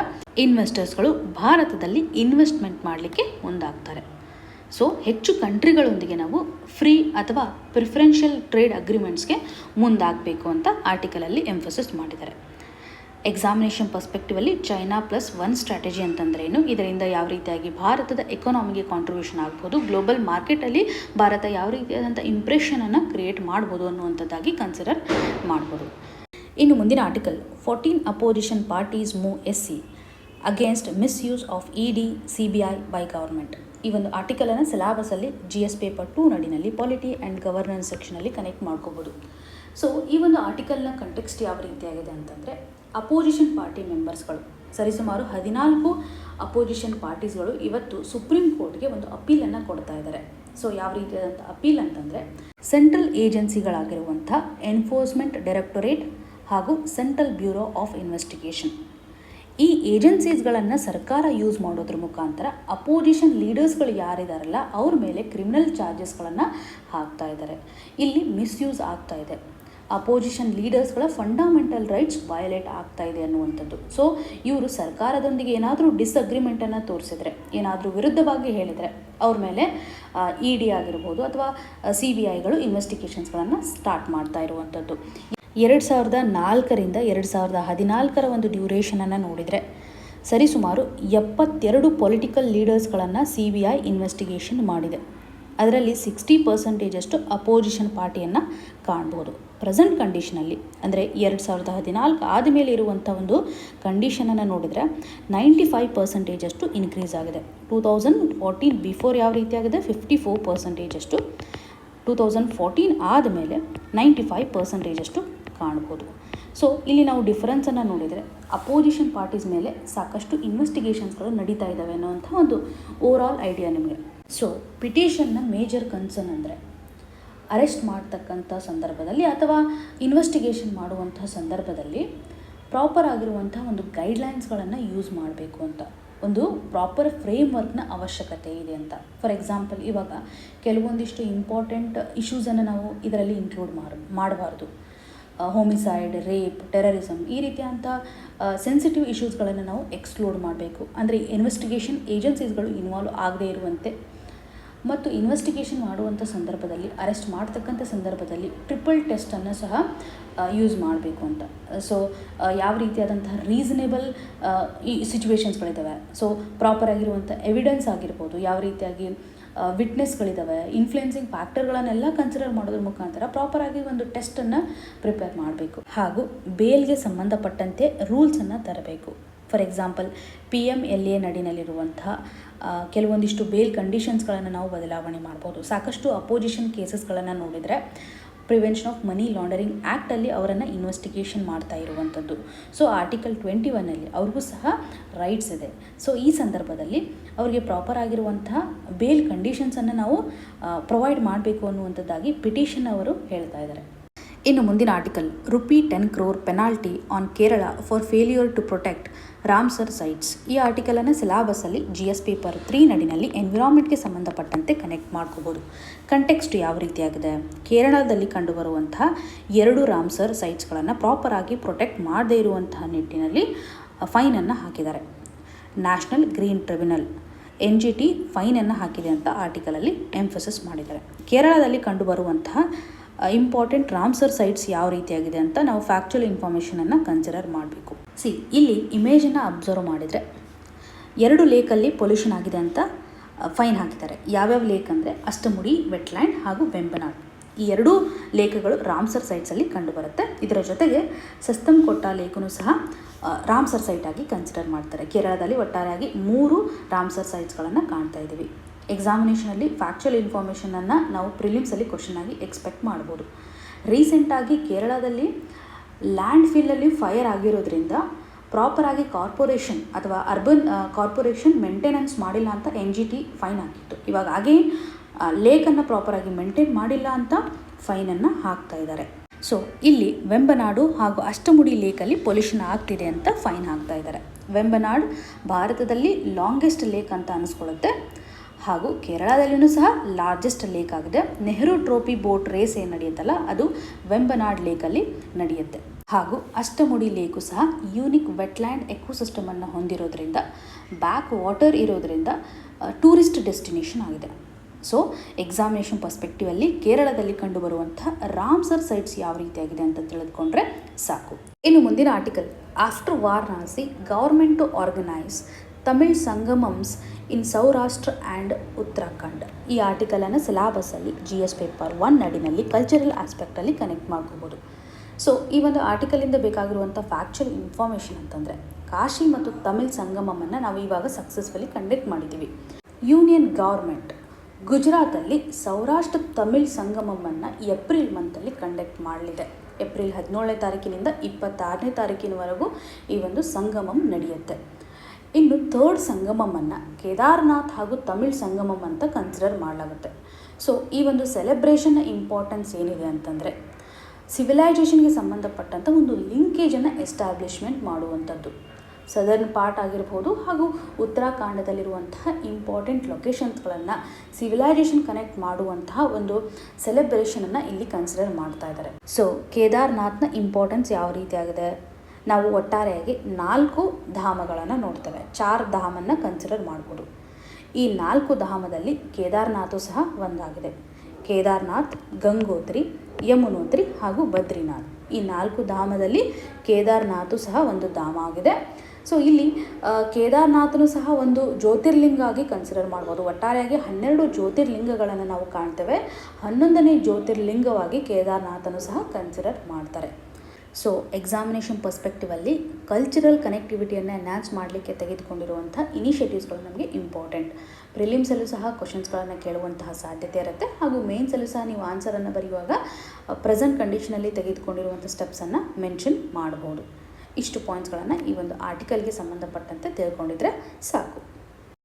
ಇನ್ವೆಸ್ಟರ್ಸ್ಗಳು ಭಾರತದಲ್ಲಿ ಇನ್ವೆಸ್ಟ್ಮೆಂಟ್ ಮಾಡಲಿಕ್ಕೆ ಮುಂದಾಗ್ತಾರೆ. ಸೊ ಹೆಚ್ಚು ಕಂಟ್ರಿಗಳೊಂದಿಗೆ ನಾವು ಫ್ರೀ ಅಥವಾ ಪ್ರಿಫರೆನ್ಷಿಯಲ್ ಟ್ರೇಡ್ ಅಗ್ರಿಮೆಂಟ್ಸ್ಗೆ ಮುಂದಾಗಬೇಕು ಅಂತ ಆರ್ಟಿಕಲಲ್ಲಿ ಎಂಫಸಿಸ್ ಮಾಡಿದ್ದಾರೆ. ಎಕ್ಸಾಮಿನೇಷನ್ ಪರ್ಸ್ಪೆಕ್ಟಿವಲ್ಲಿ ಚೈನಾ +1 ಸ್ಟ್ರಾಟಜಿ ಅಂತಂದ್ರೆ ಏನು, ಇದರಿಂದ ಯಾವ ರೀತಿಯಾಗಿ ಭಾರತದ ಎಕಾನಮಿಗೆ ಕಾಂಟ್ರಿಬ್ಯೂಷನ್ ಆಗ್ಬೋದು, ಗ್ಲೋಬಲ್ ಮಾರ್ಕೆಟಲ್ಲಿ ಭಾರತ ಯಾವ ರೀತಿಯಾದಂಥ ಇಂಪ್ರೆಷನನ್ನು ಕ್ರಿಯೇಟ್ ಮಾಡ್ಬೋದು ಅನ್ನುವಂಥದ್ದಾಗಿ ಕನ್ಸಿಡರ್ ಮಾಡ್ಬೋದು. ಇನ್ನು ಮುಂದಿನ article, 14 opposition parties move SC against misuse of ED CBI by government. ಈ ಒಂದು ಆರ್ಟಿಕಲನ್ನು ಸಿಲಾಬಸಲ್ಲಿ GS ಪೇಪರ್ 2 ನಡಿನಲ್ಲಿ ಪಾಲಿಟಿ ಆ್ಯಂಡ್ ಗವರ್ನೆನ್ಸ್ ಸೆಕ್ಷನಲ್ಲಿ ಕನೆಕ್ಟ್ ಮಾಡ್ಕೋಬೋದು. ಸೊ ಈ ಒಂದು ಆರ್ಟಿಕಲ್ನ ಕಂಟೆಕ್ಸ್ಟ್ ಯಾವ ರೀತಿಯಾಗಿದೆ ಅಂತಂದರೆ, ಅಪೋಸಿಷನ್ ಪಾರ್ಟಿ ಮೆಂಬರ್ಸ್ಗಳು ಸರಿಸುಮಾರು 14 ಅಪೋಸಿಷನ್ ಪಾರ್ಟೀಸ್ಗಳು ಇವತ್ತು ಸುಪ್ರೀಂ ಕೋರ್ಟ್ಗೆ ಒಂದು ಅಪೀಲನ್ನು ಕೊಡ್ತಾ ಇದ್ದಾರೆ. ಸೊ ಯಾವ ರೀತಿಯಾದಂಥ ಅಪೀಲ್ ಅಂತಂದರೆ, ಸೆಂಟ್ರಲ್ ಏಜೆನ್ಸಿಗಳಾಗಿರುವಂಥ ಎನ್ಫೋರ್ಸ್ಮೆಂಟ್ ಡೈರೆಕ್ಟೊರೇಟ್ ಹಾಗೂ ಸೆಂಟ್ರಲ್ ಬ್ಯೂರೋ ಆಫ್ ಇನ್ವೆಸ್ಟಿಗೇಷನ್, ಈ ಏಜೆನ್ಸೀಸ್ಗಳನ್ನು ಸರ್ಕಾರ ಯೂಸ್ ಮಾಡೋದ್ರ ಮುಖಾಂತರ ಅಪೋಸಿಷನ್ ಲೀಡರ್ಸ್ಗಳು ಯಾರಿದಾರಲ್ಲ ಅವ್ರ ಮೇಲೆ ಕ್ರಿಮಿನಲ್ ಚಾರ್ಜಸ್ಗಳನ್ನು ಹಾಕ್ತಾ ಇದ್ದಾರೆ. ಇಲ್ಲಿ ಮಿಸ್ಯೂಸ್ ಆಗ್ತಾ ಇದೆ, ಅಪೋಸಿಷನ್ ಲೀಡರ್ಸ್ಗಳ ಫಂಡಮೆಂಟಲ್ ರೈಟ್ಸ್ ವಯೋಲೇಟ್ ಆಗ್ತಾ ಇದೆ ಅನ್ನುವಂಥದ್ದು. ಸೊ ಇವರು ಸರ್ಕಾರದೊಂದಿಗೆ ಏನಾದರೂ ಡಿಸ್ಅಗ್ರಿಮೆಂಟನ್ನು ತೋರಿಸಿದರೆ, ಏನಾದರೂ ವಿರುದ್ಧವಾಗಿ ಹೇಳಿದರೆ ಅವ್ರ ಮೇಲೆ ED ಆಗಿರ್ಬೋದು ಅಥವಾ CBIಗಳು ಇನ್ವೆಸ್ಟಿಗೇಷನ್ಸ್ಗಳನ್ನು ಸ್ಟಾರ್ಟ್ ಮಾಡ್ತಾ ಇರುವಂಥದ್ದು. 2004ರಿಂದ 2014 ಒಂದು ಡ್ಯೂರೇಷನನ್ನು ನೋಡಿದರೆ ಸರಿಸುಮಾರು 72 ಪೊಲಿಟಿಕಲ್ ಲೀಡರ್ಸ್ಗಳನ್ನು CBI ಇನ್ವೆಸ್ಟಿಗೇಷನ್ ಮಾಡಿದೆ. ಅದರಲ್ಲಿ 60% ಅಪೋಸಿಷನ್ ಪಾರ್ಟಿಯನ್ನು ಕಾಣ್ಬೋದು. ಪ್ರೆಸೆಂಟ್ ಕಂಡೀಷನಲ್ಲಿ ಅಂದರೆ 2014 ಆದಮೇಲೆ ಇರುವಂಥ ಒಂದು ಕಂಡೀಷನನ್ನು ನೋಡಿದರೆ 95% ಇನ್ಕ್ರೀಸ್ ಆಗಿದೆ. 2014 ಬಿಫೋರ್ ಯಾವ ರೀತಿಯಾಗಿದೆ 54% 2014 ಆದಮೇಲೆ 95% ಕಾಣ್ಬೋದು. ಸೊ ಇಲ್ಲಿ ನಾವು ಡಿಫರೆನ್ಸನ್ನು ನೋಡಿದರೆ ಅಪೋಸಿಷನ್ ಪಾರ್ಟೀಸ್ ಮೇಲೆ ಸಾಕಷ್ಟು ಇನ್ವೆಸ್ಟಿಗೇಷನ್ಸ್ಗಳು ನಡೀತಾ ಇದ್ದಾವೆ ಅನ್ನೋವಂಥ ಒಂದು ಓವರಾಲ್ ಐಡಿಯಾ ನಿಮಗೆ. ಸೊ ಪಿಟಿಷನ್ನ ಮೇಜರ್ ಕನ್ಸರ್ನ್ ಅಂದರೆ ಅರೆಸ್ಟ್ ಮಾಡ್ತಕ್ಕಂಥ ಸಂದರ್ಭದಲ್ಲಿ ಅಥವಾ ಇನ್ವೆಸ್ಟಿಗೇಷನ್ ಮಾಡುವಂಥ ಸಂದರ್ಭದಲ್ಲಿ ಪ್ರಾಪರ್ ಆಗಿರುವಂಥ ಒಂದು ಗೈಡ್ಲೈನ್ಸ್ಗಳನ್ನು ಯೂಸ್ ಮಾಡಬೇಕು ಅಂತ, ಒಂದು ಪ್ರಾಪರ್ ಫ್ರೇಮ್ವರ್ಕ್ನ ಅವಶ್ಯಕತೆ ಇದೆ ಅಂತ. ಫಾರ್ ಎಕ್ಸಾಂಪಲ್, ಇವಾಗ ಕೆಲವೊಂದಿಷ್ಟು ಇಂಪಾರ್ಟೆಂಟ್ ಇಶ್ಯೂಸನ್ನು ನಾವು ಇದರಲ್ಲಿ ಇನ್ಕ್ಲೂಡ್ ಮಾಡಬಾರ್ದು. ಹೋಮಿಸೈಡ್, ರೇಪ್, ಟೆರರಿಸಮ್ ಈ ರೀತಿಯಾದಂಥ ಸೆನ್ಸಿಟಿವ್ ಇಶ್ಯೂಸ್ಗಳನ್ನು ನಾವು ಎಕ್ಸ್ಕ್ಲೂಡ್ ಮಾಡಬೇಕು. ಅಂದರೆ ಇನ್ವೆಸ್ಟಿಗೇಷನ್ ಏಜೆನ್ಸೀಸ್ಗಳು ಇನ್ವಾಲ್ವ್ ಆಗದೇ ಇರುವಂತೆ ಮತ್ತು ಇನ್ವೆಸ್ಟಿಗೇಷನ್ ಮಾಡುವಂಥ ಸಂದರ್ಭದಲ್ಲಿ, ಅರೆಸ್ಟ್ ಮಾಡ್ತಕ್ಕಂಥ ಸಂದರ್ಭದಲ್ಲಿ ಟ್ರಿಪಲ್ ಟೆಸ್ಟನ್ನು ಸಹ ಯೂಸ್ ಮಾಡಬೇಕು ಅಂತ. ಸೊ ಯಾವ ರೀತಿಯಾದಂತಹ ರೀಸನೇಬಲ್ ಈ ಸಿಚುವೇಶನ್ಸ್ಗಳಿದ್ದಾವೆ, ಸೊ ಪ್ರಾಪರ್ ಆಗಿರುವಂಥ ಎವಿಡೆನ್ಸ್ ಆಗಿರ್ಬೋದು, ಯಾವ ರೀತಿಯಾಗಿ ವಿಟ್ನೆಸ್ಗಳಿದ್ದಾವೆ, ಇನ್ಫ್ಲುಯೆನ್ಸಿಂಗ್ ಫ್ಯಾಕ್ಟರ್ಗಳನ್ನೆಲ್ಲ ಕನ್ಸಿಡರ್ ಮಾಡೋದ್ರ ಮುಖಾಂತರ ಪ್ರಾಪರಾಗಿ ಒಂದು ಟೆಸ್ಟನ್ನು ಪ್ರಿಪೇರ್ ಮಾಡಬೇಕು. ಹಾಗೂ ಬೇಲ್ಗೆ ಸಂಬಂಧಪಟ್ಟಂತೆ ರೂಲ್ಸನ್ನು ತರಬೇಕು. ಫಾರ್ ಎಕ್ಸಾಂಪಲ್, PMLA ನಡಿನಲ್ಲಿರುವಂಥ ಕೆಲವೊಂದಿಷ್ಟು ಬೇಲ್ ಕಂಡೀಷನ್ಸ್ಗಳನ್ನು ನಾವು ಬದಲಾವಣೆ ಮಾಡ್ಬೋದು. ಸಾಕಷ್ಟು ಅಪೋಸಿಷನ್ ಕೇಸಸ್ಗಳನ್ನು ನೋಡಿದರೆ ಪ್ರಿವೆನ್ಷನ್ ಆಫ್ ಮನಿ ಲಾಂಡರಿಂಗ್ ಆ್ಯಕ್ಟಲ್ಲಿ ಅವರನ್ನು ಇನ್ವೆಸ್ಟಿಗೇಷನ್ ಮಾಡ್ತಾ ಇರುವಂಥದ್ದು. ಸೊ ಆರ್ಟಿಕಲ್ 21 ಅವ್ರಿಗೂ ಸಹ ರೈಟ್ಸ್ ಇದೆ. ಸೊ ಈ ಸಂದರ್ಭದಲ್ಲಿ ಅವರಿಗೆ ಪ್ರಾಪರ್ ಆಗಿರುವಂತಹ ಬೇಲ್ ಕಂಡೀಷನ್ಸನ್ನು ನಾವು ಪ್ರೊವೈಡ್ ಮಾಡಬೇಕು ಅನ್ನುವಂಥದ್ದಾಗಿ ಪಿಟಿಷನ್ ಅವರು ಹೇಳ್ತಾ ಇದ್ದಾರೆ. ಇನ್ನು ಮುಂದಿನ article, ₹10 crore penalty on Kerala for failure to protect Ramsar sites. ಈ ಆರ್ಟಿಕಲನ್ನು ಸಿಲಾಬಸ್ಸಲ್ಲಿ GS ಪೇಪರ್ 3 ನಡಿನಲ್ಲಿ ಎನ್ವಿರಾನ್ಮೆಂಟ್ಗೆ ಸಂಬಂಧಪಟ್ಟಂತೆ ಕನೆಕ್ಟ್ ಮಾಡ್ಕೋಬೋದು. ಕಂಟೆಕ್ಸ್ಟ್ ಯಾವ ರೀತಿಯಾಗಿದೆ, ಕೇರಳದಲ್ಲಿ ಕಂಡುಬರುವಂತಹ 2 ರಾಮ್ಸರ್ ಸೈಟ್ಸ್ಗಳನ್ನು ಪ್ರಾಪರಾಗಿ ಪ್ರೊಟೆಕ್ಟ್ ಮಾಡದೇ ಇರುವಂತಹ ನಿಟ್ಟಿನಲ್ಲಿ ಫೈನನ್ನು ಹಾಕಿದ್ದಾರೆ. ನ್ಯಾಷನಲ್ ಗ್ರೀನ್ ಟ್ರಿಬ್ಯುನಲ್ NGT ಫೈನನ್ನು ಹಾಕಿದೆ ಅಂತ ಆರ್ಟಿಕಲಲ್ಲಿ ಎಂಫಸಿಸ್ ಮಾಡಿದ್ದಾರೆ. ಕೇರಳದಲ್ಲಿ ಕಂಡುಬರುವಂತಹ ಇಂಪಾರ್ಟೆಂಟ್ ರಾಮ್ಸರ್ ಸೈಟ್ಸ್ ಯಾವ ರೀತಿಯಾಗಿದೆ ಅಂತ ನಾವು ಫ್ಯಾಕ್ಚುಯಲ್ ಇನ್ಫಾರ್ಮೇಷನನ್ನು ಕನ್ಸಿಡರ್ ಮಾಡಬೇಕು. ಇಲ್ಲಿ ಇಮೇಜನ್ನು ಅಬ್ಸರ್ವ್ ಮಾಡಿದರೆ 2 ಲೇಕಲ್ಲಿ ಪೊಲ್ಯೂಷನ್ ಆಗಿದೆ ಅಂತ ಫೈನ್ ಹಾಕಿದ್ದಾರೆ. ಯಾವ್ಯಾವ ಲೇಕ್ ಅಂದರೆ ಅಷ್ಟಮುಡಿ ವೆಟ್ಲ್ಯಾಂಡ್ ಹಾಗೂ ವೆಂಬನಾಡ್. ಈ 2 ಲೇಕ್ಗಳು ರಾಮ್ಸರ್ ಸೈಟ್ಸಲ್ಲಿ ಕಂಡುಬರುತ್ತೆ. ಇದರ ಜೊತೆಗೆ ಸಸ್ತಂಕೊಟ್ಟ ಲೇಕೂ ಸಹ ರಾಮ್ಸರ್ ಸೈಟ್ ಆಗಿ ಕನ್ಸಿಡರ್ ಮಾಡ್ತಾರೆ. ಕೇರಳದಲ್ಲಿ ಒಟ್ಟಾರೆಯಾಗಿ 3 ರಾಮ್ಸರ್ ಸೈಟ್ಸ್ಗಳನ್ನು ಕಾಣ್ತಾ ಇದ್ದೀವಿ. ಎಕ್ಸಾಮಿನೇಷನಲ್ಲಿ ಫ್ಯಾಕ್ಚುಯಲ್ ಇನ್ಫಾರ್ಮೇಷನನ್ನು ನಾವು ಪ್ರಿಲಿಮ್ಸಲ್ಲಿ ಕ್ವಶನ್ ಆಗಿ ಎಕ್ಸ್ಪೆಕ್ಟ್ ಮಾಡ್ಬೋದು. ರೀಸೆಂಟಾಗಿ ಕೇರಳದಲ್ಲಿ ಲ್ಯಾಂಡ್ ಫಿಲ್ಲಲ್ಲಿ ಫೈರ್ ಆಗಿರೋದ್ರಿಂದ ಪ್ರಾಪರಾಗಿ ಕಾರ್ಪೊರೇಷನ್ ಅಥವಾ ಅರ್ಬನ್ ಕಾರ್ಪೊರೇಷನ್ ಮೇಂಟೆನೆನ್ಸ್ ಮಾಡಿಲ್ಲ ಅಂತ NGT ಫೈನ್ ಹಾಕಿತ್ತು. ಇವಾಗ ಅಗೇನ್ ಲೇಕನ್ನು ಪ್ರಾಪರಾಗಿ ಮೇಂಟೈನ್ ಮಾಡಿಲ್ಲ ಅಂತ ಫೈನನ್ನು ಹಾಕ್ತಾ ಇದ್ದಾರೆ. ಸೊ ಇಲ್ಲಿ ವೆಂಬನಾಡು ಹಾಗೂ ಅಷ್ಟಮುಡಿ ಲೇಕಲ್ಲಿ ಪೊಲ್ಯೂಷನ್ ಆಗ್ತಿದೆ ಅಂತ ಫೈನ್ ಹಾಕ್ತಾ ಇದ್ದಾರೆ. ವೆಂಬನಾಡ್ ಭಾರತದಲ್ಲಿ ಲಾಂಗೆಸ್ಟ್ ಲೇಕ್ ಅಂತ ಅನಿಸ್ಕೊಳ್ಳುತ್ತೆ ಹಾಗೂ ಕೇರಳದಲ್ಲಿಯೂ ಸಹ ಲಾರ್ಜೆಸ್ಟ್ ಲೇಕ್ ಆಗಿದೆ. ನೆಹರು ಟ್ರೋಫಿ ಬೋಟ್ ರೇಸ್ ಏನು ನಡೆಯುತ್ತಲ್ಲ ಅದು ವೆಂಬನಾಡ್ ಲೇಕಲ್ಲಿ ನಡೆಯುತ್ತೆ. ಹಾಗೂ ಅಷ್ಟಮುಡಿ ಲೇಕು ಸಹ ಯೂನಿಕ್ ವೆಟ್ಲ್ಯಾಂಡ್ ಎಕೋಸಿಸ್ಟಮನ್ನು ಹೊಂದಿರೋದ್ರಿಂದ, ಬ್ಯಾಕ್ ವಾಟರ್ ಇರೋದ್ರಿಂದ ಟೂರಿಸ್ಟ್ ಡೆಸ್ಟಿನೇಷನ್ ಆಗಿದೆ. ಸೊ ಎಕ್ಸಾಮಿನೇಷನ್ ಪರ್ಸ್ಪೆಕ್ಟಿವಲ್ಲಿ ಕೇರಳದಲ್ಲಿ ಕಂಡುಬರುವಂಥ ರಾಮ್ಸರ್ ಸೈಟ್ಸ್ ಯಾವ ರೀತಿಯಾಗಿದೆ ಅಂತ ತಿಳಿದುಕೊಂಡ್ರೆ ಸಾಕು. ಇನ್ನು ಮುಂದಿನ article, after Varanasi government to organise Tamil Sangamams in Saurashtra and Uttarakhand. ಈ ಆರ್ಟಿಕಲನ್ನು ಸಿಲಾಬಸ್ಸಲ್ಲಿ GS ಪೇಪರ್ 1 ನಡಿನಲ್ಲಿ ಕಲ್ಚರಲ್ ಆಸ್ಪೆಕ್ಟಲ್ಲಿ ಕನೆಕ್ಟ್ ಮಾಡ್ಕೋಬೋದು. ಸೊ ಈ ಒಂದು ಆರ್ಟಿಕಲಿಂದ ಬೇಕಾಗಿರುವಂಥ ಫ್ಯಾಕ್ಚುಯಲ್ ಇನ್ಫಾರ್ಮೇಷನ್ ಅಂತಂದರೆ, ಕಾಶಿ ಮತ್ತು ತಮಿಳ್ ಸಂಗಮವನ್ನು ನಾವು ಇವಾಗ ಸಕ್ಸಸ್ಫುಲಿ ಕಂಡಕ್ಟ್ ಮಾಡಿದ್ದೀವಿ. ಯೂನಿಯನ್ ಗೌರ್ಮೆಂಟ್ ಗುಜರಾತಲ್ಲಿ ಸೌರಾಷ್ಟ್ರ ತಮಿಳ್ ಸಂಗಮವನ್ನು ಏಪ್ರಿಲ್ ಮಂತಲ್ಲಿ ಕಂಡಕ್ಟ್ ಮಾಡಲಿದೆ. ಏಪ್ರಿಲ್ 17ನೇ ತಾರೀಕಿನಿಂದ 26ನೇ ತಾರೀಕಿನವರೆಗೂ ಈ ಒಂದು ಸಂಗಮಂ ನಡೆಯುತ್ತೆ. ಇನ್ನು ಥರ್ಡ್ ಸಂಗಮವನ್ನು ಕೇದಾರ್ನಾಥ್ ಹಾಗೂ ತಮಿಳ್ ಸಂಗಮಂ ಅಂತ ಕನ್ಸಿಡರ್ ಮಾಡಲಾಗುತ್ತೆ. ಸೊ ಈ ಒಂದು ಸೆಲೆಬ್ರೇಷನ್ನ ಇಂಪಾರ್ಟೆನ್ಸ್ ಏನಿದೆ ಅಂತಂದರೆ ಸಿವಿಲೈಜೇಷನ್ಗೆ ಸಂಬಂಧಪಟ್ಟಂಥ ಒಂದು ಲಿಂಕೇಜನ್ನು ಎಸ್ಟಾಬ್ಲಿಷ್ಮೆಂಟ್ ಮಾಡುವಂಥದ್ದು. ಸದರ್ನ್ ಪಾರ್ಟ್ ಆಗಿರ್ಬೋದು ಹಾಗೂ ಉತ್ತರಾಖಂಡದಲ್ಲಿರುವಂತಹ ಇಂಪಾರ್ಟೆಂಟ್ ಲೊಕೇಶನ್ಸ್ಗಳನ್ನು ಸಿವಿಲೈಜೇಷನ್ ಕನೆಕ್ಟ್ ಮಾಡುವಂತಹ ಒಂದು ಸೆಲೆಬ್ರೇಷನನ್ನು ಇಲ್ಲಿ ಕನ್ಸಿಡರ್ ಮಾಡ್ತಾ ಇದ್ದಾರೆ. ಸೊ ಕೇದಾರ್ನಾಥ್ನ ಇಂಪಾರ್ಟೆನ್ಸ್ ಯಾವ ರೀತಿಯಾಗಿದೆ, ನಾವು ಒಟ್ಟಾರೆಯಾಗಿ 4 ಧಾಮಗಳನ್ನು ನೋಡ್ತೇವೆ. 4 ಧಾಮನ್ನು ಕನ್ಸಿಡರ್ ಮಾಡ್ಬೋದು. ಈ 4 ಧಾಮದಲ್ಲಿ ಕೇದಾರ್ನಾಥು ಸಹ ಒಂದಾಗಿದೆ. ಕೇದಾರ್ನಾಥ್, ಗಂಗೋತ್ರಿ, ಯಮುನೋತ್ರಿ ಹಾಗೂ ಬದ್ರಿನಾಥ್, ಈ 4 ಧಾಮದಲ್ಲಿ ಕೇದಾರ್ನಾಥು ಸಹ ಒಂದು ಧಾಮ ಆಗಿದೆ. ಸೊ ಇಲ್ಲಿ ಕೇದಾರ್ನಾಥನು ಸಹ ಒಂದು ಜ್ಯೋತಿರ್ಲಿಂಗ ಆಗಿ ಕನ್ಸಿಡರ್ ಮಾಡ್ಬೋದು. ಒಟ್ಟಾರೆಯಾಗಿ 12 ಜ್ಯೋತಿರ್ಲಿಂಗಗಳನ್ನು ನಾವು ಕಾಣ್ತೇವೆ. 11ನೇ ಜ್ಯೋತಿರ್ಲಿಂಗವಾಗಿ ಕೇದಾರ್ನಾಥನು ಸಹ ಕನ್ಸಿಡರ್ ಮಾಡ್ತಾರೆ. ಸೊ ಎಕ್ಸಾಮಿನೇಷನ್ ಪರ್ಸ್ಪೆಕ್ಟಿವಲ್ಲಿ ಕಲ್ಚರಲ್ ಕನೆಕ್ಟಿವಿಟಿಯನ್ನು ಎನ್ಹಾನ್ಸ್ ಮಾಡಲಿಕ್ಕೆ ತೆಗೆದುಕೊಂಡಿರುವಂಥ ಇನಿಷಿಯೇಟಿವ್ಸ್ಗಳು ನಮಗೆ ಇಂಪಾರ್ಟೆಂಟ್. ಪ್ರಿಲಿಮ್ಸಲ್ಲೂ ಸಹ ಕ್ವಶನ್ಸ್ಗಳನ್ನು ಕೇಳುವಂತಹ ಸಾಧ್ಯತೆ ಇರುತ್ತೆ ಹಾಗೂ ಮೇನ್ಸಲ್ಲೂ ಸಹ ನೀವು ಆನ್ಸರನ್ನು ಬರೆಯುವಾಗ ಪ್ರೆಸೆಂಟ್ ಕಂಡೀಷನಲ್ಲಿ ತೆಗೆದುಕೊಂಡಿರುವಂಥ ಸ್ಟೆಪ್ಸನ್ನು ಮೆನ್ಷನ್ ಮಾಡ್ಬೋದು. ಇಷ್ಟು ಪಾಯಿಂಟ್ಸ್ಗಳನ್ನು ಈ ಒಂದು ಆರ್ಟಿಕಲ್ಗೆ ಸಂಬಂಧಪಟ್ಟಂತೆ ತಿಳ್ಕೊಂಡಿದ್ರೆ ಸಾಕು.